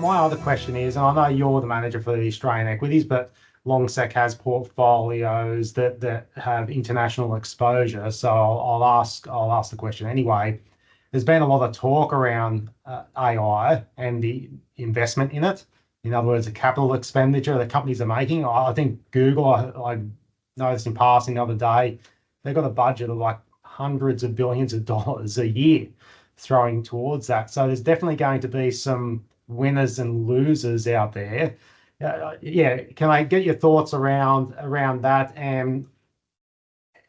my other question is, and I know you're the manager for the Australian equities, but Longsec has portfolios that have international exposure. So I'll ask the question anyway. There's been a lot of talk around AI and the investment in it. In other words, the capital expenditure that companies are making. I think Google, I noticed in passing the other day, they've got a budget of like hundreds of billions of dollars a year throwing towards that. So there's definitely going to be some winners and losers out there. Yeah, can I get your thoughts around that and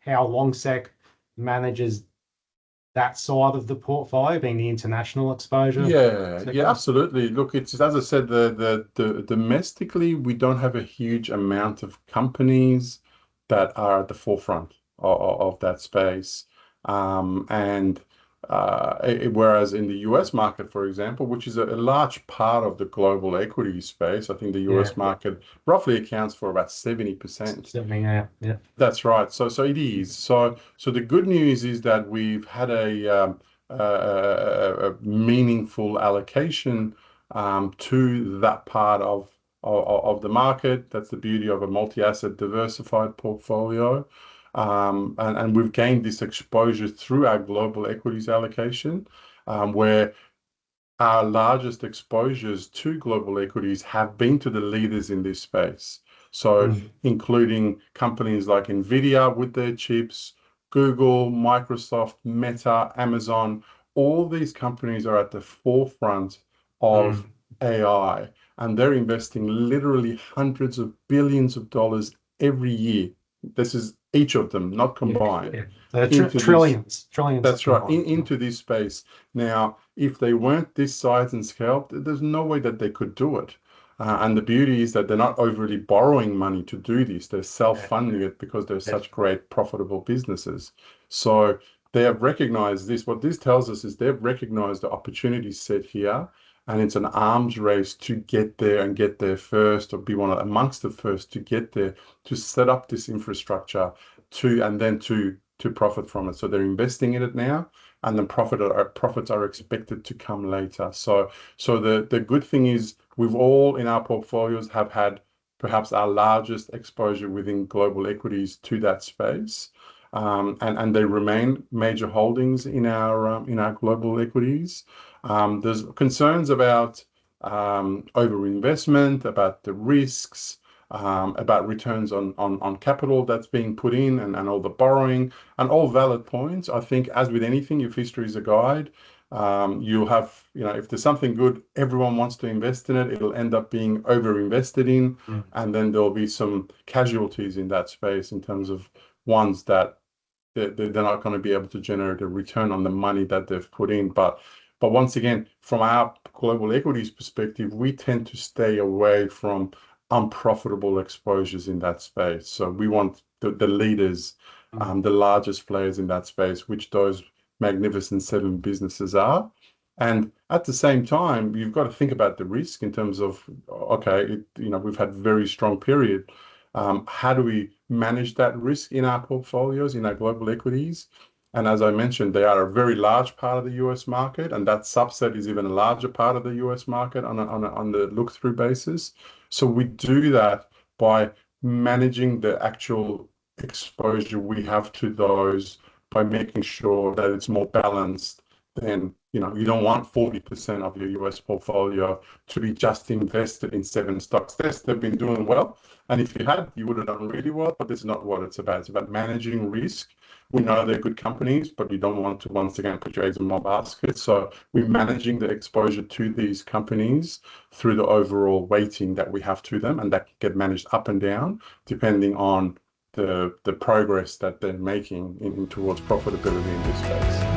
how Longsec manages that side of the portfolio, being the international exposure Yeah, sector? absolutely. Look, it's as I said, the domestically we don't have a huge amount of companies that are at the forefront of that space. And whereas in the US market, for example, which is a large part of the global equity space, I think the Yeah, US market roughly accounts for about 70%. certainly. Yeah. That's right. So it is. So the good news is that we've had a meaningful allocation to that part of the market. That's the beauty of a multi-asset diversified portfolio. And we've gained this exposure through our global equities allocation, where our largest exposures to global equities have been to the leaders in this space. So, including companies like Nvidia with their chips, Google, Microsoft, Meta, Amazon, all these companies are at the forefront of AI, and they're investing literally hundreds of billions of dollars every year. This is each of them, not combined, into this. Trillions That's right, combined. into this space. Now, if they weren't this size and scale, there's no way that they could do it. And the beauty is that they're not overly borrowing money to do this. They're self-funding it because they're such great profitable businesses. So they have recognized this. What this tells us is they've recognized the opportunity set here, and it's an arms race to get there and get there first, or be one of amongst the first to get there, to set up this infrastructure and then to profit from it. So they're investing in it now, and then profits are expected to come later. So the good thing is we've all in our portfolios have had perhaps our largest exposure within global equities to that space. And they remain major holdings in our global equities. There's concerns about overinvestment, about the risks, about returns on capital that's being put in, and all the borrowing, and all valid points. I think, as with anything, if history is a guide, you'll have, if there's something good, everyone wants to invest in it. It'll end up being over-invested in, and then there'll be some casualties in that space in terms of ones that they're not going to be able to generate a return on the money that they've put in. But once again, from our global equities perspective, we tend to stay away from unprofitable exposures in that space. So we want the leaders, the largest players in that space, which those magnificent seven businesses are. And at the same time, you've got to think about the risk in terms of, okay, we've had very strong period. How do we manage that risk in our portfolios, in our global equities? And as I mentioned, they are a very large part of the US market, and that subset is even a larger part of the US market on the look-through basis. So we do that by managing the actual exposure we have to those, by making sure that it's more balanced. Then you don't want 40% of your US portfolio to be just invested in 7 stocks. Yes, they've been doing well, and if you had, you would have done really well, but that's not what it's about. It's about managing risk. We know they're good companies, but you don't want to, once again, put your eggs in one basket. So we're managing the exposure to these companies through the overall weighting that we have to them, and that can get managed up and down depending on the progress that they're making towards profitability in this space.